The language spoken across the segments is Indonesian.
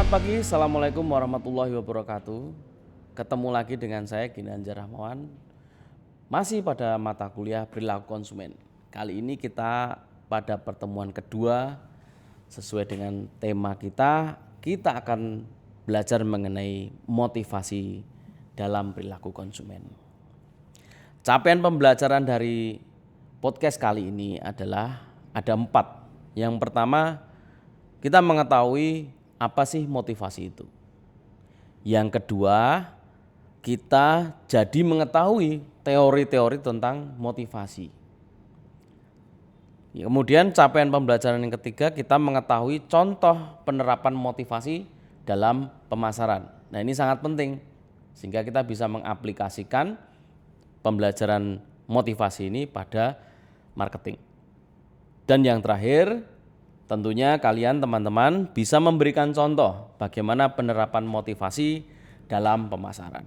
Selamat pagi, Assalamualaikum warahmatullahi wabarakatuh. Ketemu lagi dengan saya Ginanjar Rahmawan. Masih pada mata kuliah perilaku konsumen. Kali ini kita pada pertemuan kedua sesuai dengan tema kita akan belajar mengenai motivasi dalam perilaku konsumen. Capaian pembelajaran dari podcast kali ini adalah ada 4. Yang pertama, kita mengetahui apa sih motivasi itu. Yang kedua, kita jadi mengetahui teori-teori tentang motivasi. Kemudian capaian pembelajaran yang ketiga, kita mengetahui contoh penerapan motivasi dalam pemasaran. Nah, ini sangat penting sehingga kita bisa mengaplikasikan pembelajaran motivasi ini pada marketing. Dan yang terakhir, tentunya kalian teman-teman bisa memberikan contoh bagaimana penerapan motivasi dalam pemasaran.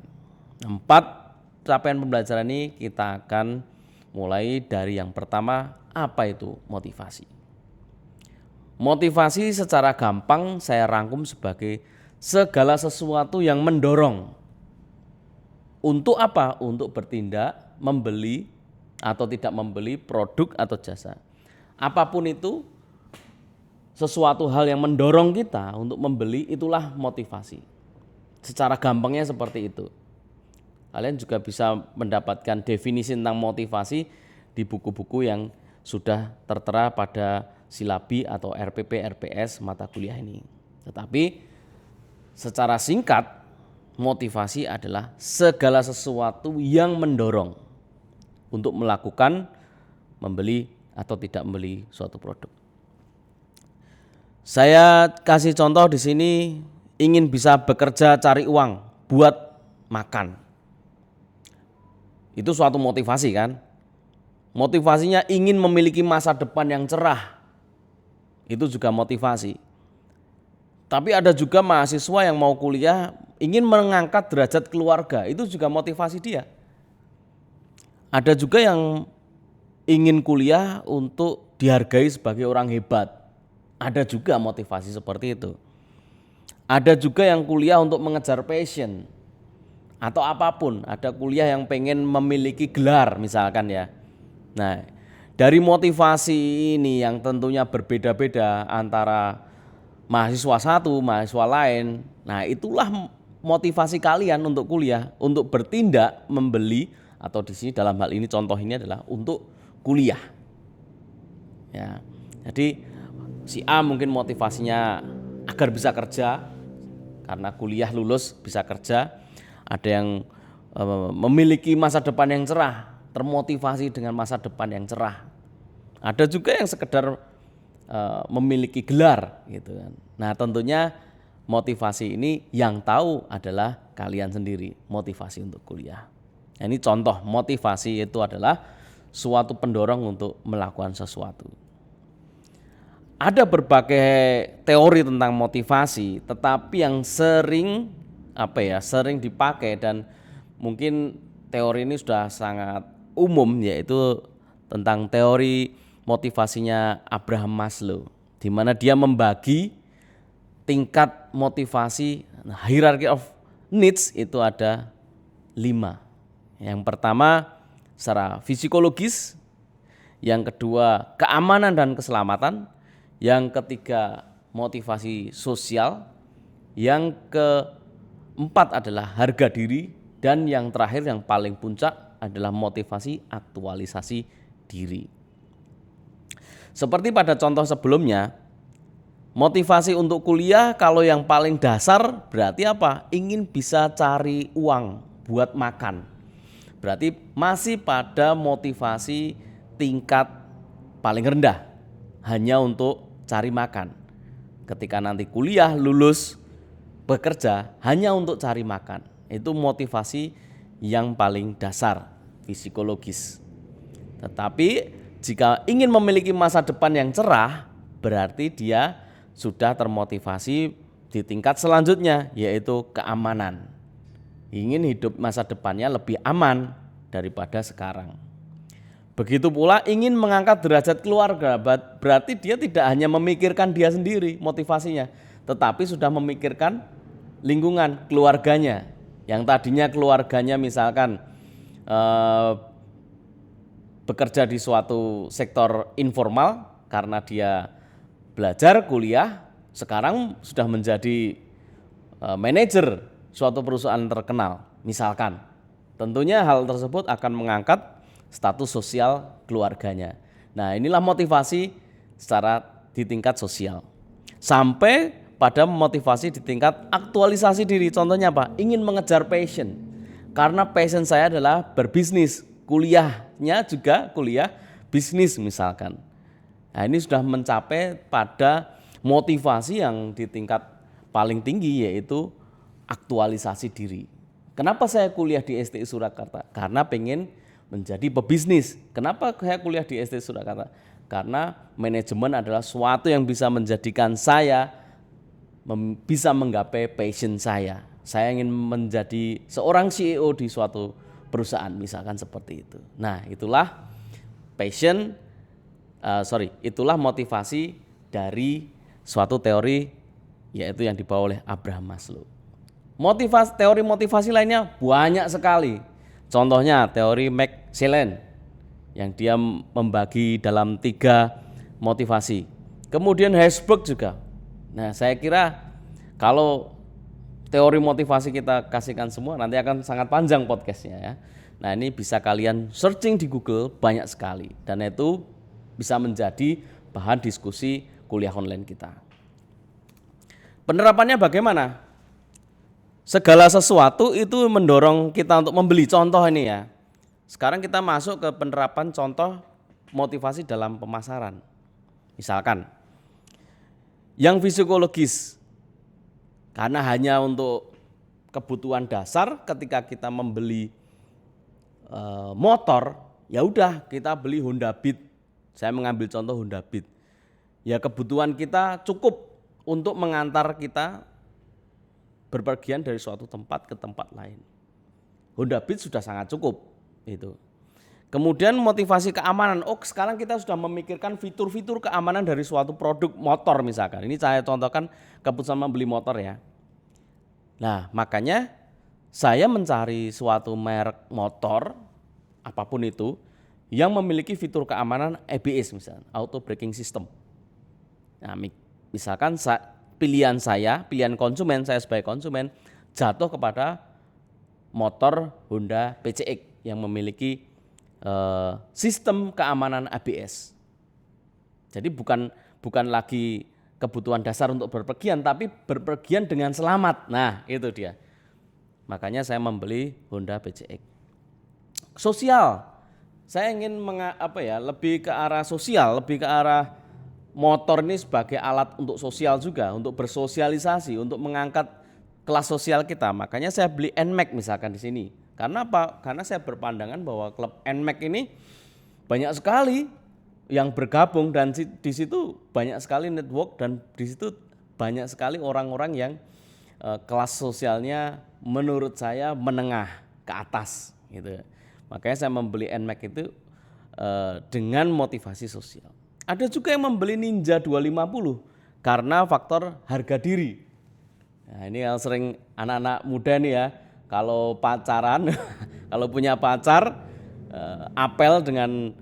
4 capaian pembelajaran ini kita akan mulai dari yang pertama, apa itu motivasi? Motivasi secara gampang saya rangkum sebagai segala sesuatu yang mendorong. Untuk apa? Untuk bertindak, membeli atau tidak membeli produk atau jasa. Apapun itu, sesuatu hal yang mendorong kita untuk membeli, itulah motivasi. Secara gampangnya seperti itu. Kalian juga bisa mendapatkan definisi tentang motivasi di buku-buku yang sudah tertera pada silabi atau RPP, RPS mata kuliah ini. Tetapi secara singkat, motivasi adalah segala sesuatu yang mendorong untuk melakukan, membeli atau tidak membeli suatu produk. Saya kasih contoh di sini, ingin bisa bekerja cari uang buat makan. Itu suatu motivasi kan? Motivasinya ingin memiliki masa depan yang cerah. Itu juga motivasi. Tapi ada juga mahasiswa yang mau kuliah ingin mengangkat derajat keluarga, itu juga motivasi dia. Ada juga yang ingin kuliah untuk dihargai sebagai orang hebat. Ada juga motivasi seperti itu. Ada juga yang kuliah untuk mengejar passion atau apapun. Ada kuliah yang pengen memiliki gelar misalkan ya. Nah, dari motivasi ini yang tentunya berbeda-beda antara mahasiswa satu, mahasiswa lain. Nah, itulah motivasi kalian untuk kuliah, untuk bertindak, membeli, atau di sini dalam hal ini contoh ini adalah untuk kuliah. Ya, jadi si A mungkin motivasinya agar bisa kerja, karena kuliah lulus bisa kerja. Ada yang memiliki masa depan yang cerah, termotivasi dengan masa depan yang cerah. Ada juga yang sekedar memiliki gelar gitu kan. Nah, tentunya motivasi ini yang tahu adalah kalian sendiri, motivasi untuk kuliah. Nah, ini contoh motivasi itu adalah suatu pendorong untuk melakukan sesuatu. Ada berbagai teori tentang motivasi, tetapi yang sering dipakai dan mungkin teori ini sudah sangat umum, yaitu tentang teori motivasinya Abraham Maslow, di mana dia membagi tingkat motivasi, hierarchy of needs itu ada 5. Yang pertama secara psikologis, yang kedua keamanan dan keselamatan, yang ketiga motivasi sosial, yang keempat adalah harga diri, dan yang terakhir yang paling puncak adalah motivasi aktualisasi diri. Seperti pada contoh sebelumnya, motivasi untuk kuliah kalau yang paling dasar berarti apa? Ingin bisa cari uang buat makan. Berarti masih pada motivasi tingkat paling rendah, hanya untuk cari makan. Ketika nanti kuliah lulus bekerja hanya untuk cari makan. Itu motivasi yang paling dasar psikologis. Tetapi jika ingin memiliki masa depan yang cerah, berarti dia sudah termotivasi di tingkat selanjutnya, yaitu keamanan. Ingin hidup masa depannya lebih aman daripada sekarang. Begitu pula ingin mengangkat derajat keluarga, berarti dia tidak hanya memikirkan dia sendiri motivasinya, tetapi sudah memikirkan lingkungan, keluarganya. Yang tadinya keluarganya misalkan bekerja di suatu sektor informal karena dia belajar, kuliah, sekarang sudah menjadi manajer suatu perusahaan terkenal misalkan. Tentunya hal tersebut akan mengangkat status sosial keluarganya. Nah, inilah motivasi secara di tingkat sosial. Sampai pada motivasi di tingkat aktualisasi diri. Contohnya apa? Ingin mengejar passion. Karena passion saya adalah berbisnis. Kuliahnya juga kuliah bisnis misalkan. Nah, ini sudah mencapai pada motivasi yang di tingkat paling tinggi, yaitu aktualisasi diri. Kenapa saya kuliah di STI Surakarta? Karena pengen menjadi pebisnis. Kenapa saya kuliah di STI Surakarta? Karena manajemen adalah suatu yang bisa menjadikan saya bisa menggapai passion saya. Saya ingin menjadi seorang CEO di suatu perusahaan, misalkan seperti itu. Nah, itulah passion, itulah motivasi dari suatu teori, yaitu yang dibawa oleh Abraham Maslow. Teori motivasi lainnya banyak sekali. Contohnya teori McClellan yang dia membagi dalam 3 motivasi. Kemudian Herzberg juga. Nah, saya kira kalau teori motivasi kita kasihkan semua nanti akan sangat panjang podcastnya ya. Nah, ini bisa kalian searching di Google banyak sekali dan itu bisa menjadi bahan diskusi kuliah online kita. Penerapannya bagaimana? Segala sesuatu itu mendorong kita untuk membeli. Contoh ini ya. Sekarang kita masuk ke penerapan contoh motivasi dalam pemasaran. Misalkan yang psikologis, karena hanya untuk kebutuhan dasar ketika kita membeli motor, ya udah kita beli Honda Beat. Saya mengambil contoh Honda Beat. Ya kebutuhan kita cukup untuk mengantar kita berpergian dari suatu tempat ke tempat lain. Honda Beat sudah sangat cukup itu. Kemudian motivasi keamanan. Sekarang kita sudah memikirkan fitur-fitur keamanan dari suatu produk motor misalkan. Ini saya contohkan keputusan membeli motor ya. Nah, makanya saya mencari suatu merek motor apapun itu yang memiliki fitur keamanan ABS misalkan, auto braking system. Nah, misalkan pilihan konsumen saya sebagai konsumen jatuh kepada motor Honda PCX yang memiliki sistem keamanan ABS. Jadi bukan lagi kebutuhan dasar untuk berpergian, tapi berpergian dengan selamat. Nah, itu dia. Makanya saya membeli Honda PCX. Sosial, saya ingin lebih ke arah sosial, lebih ke arah motor ini sebagai alat untuk sosial juga, untuk bersosialisasi, untuk mengangkat kelas sosial kita. Makanya saya beli NMAX misalkan di sini. Karena apa? Karena saya berpandangan bahwa klub NMAX ini banyak sekali yang bergabung dan di situ banyak sekali network dan di situ banyak sekali orang-orang yang kelas sosialnya menurut saya menengah ke atas gitu. Makanya saya membeli NMAX itu dengan motivasi sosial. Ada juga yang membeli Ninja 250 karena faktor harga diri. Nah, ini yang sering anak-anak muda nih ya, kalau pacaran, kalau punya pacar, apel dengan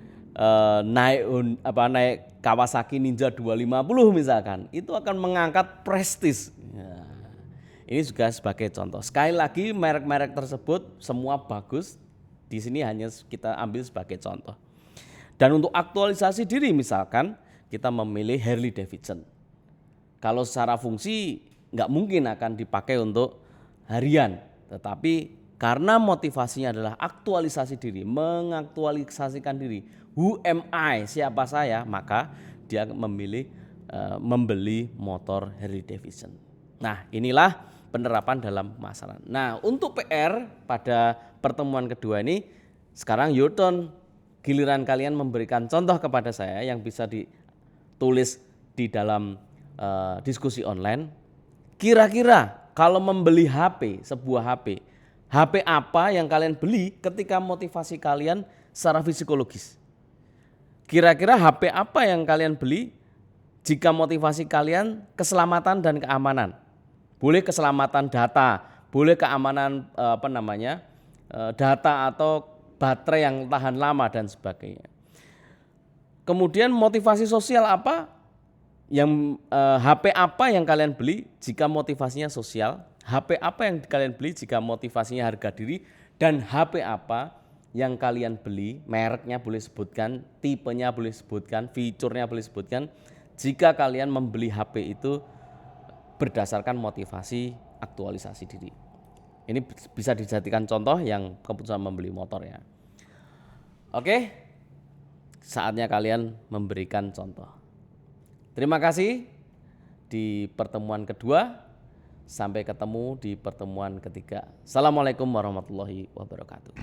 naik Kawasaki Ninja 250 misalkan, itu akan mengangkat prestis. Nah, ini juga sebagai contoh. Sekali lagi merek-merek tersebut semua bagus. Di sini hanya kita ambil sebagai contoh. Dan untuk aktualisasi diri misalkan kita memilih Harley Davidson. Kalau secara fungsi nggak mungkin akan dipakai untuk harian. Tetapi karena motivasinya adalah aktualisasi diri, mengaktualisasikan diri. Who am I? Siapa saya? Maka dia membeli motor Harley Davidson. Nah, inilah penerapan dalam pemasaran. Nah, untuk PR pada pertemuan kedua ini, sekarang your turn. Giliran kalian memberikan contoh kepada saya yang bisa ditulis di dalam diskusi online. Kira-kira kalau membeli sebuah HP apa yang kalian beli ketika motivasi kalian secara psikologis? Kira-kira HP apa yang kalian beli jika motivasi kalian keselamatan dan keamanan. Boleh keselamatan data, boleh keamanan data atau baterai yang tahan lama dan sebagainya. Kemudian motivasi sosial apa? HP apa yang kalian beli jika motivasinya sosial? HP apa yang kalian beli jika motivasinya harga diri? Dan HP apa yang kalian beli, mereknya boleh sebutkan, tipenya boleh sebutkan, fiturnya boleh sebutkan, jika kalian membeli HP itu berdasarkan motivasi aktualisasi diri. Ini bisa dijadikan contoh yang keputusan membeli motor ya. Oke, saatnya kalian memberikan contoh. Terima kasih di pertemuan kedua. Sampai ketemu di pertemuan ketiga. Assalamualaikum warahmatullahi wabarakatuh.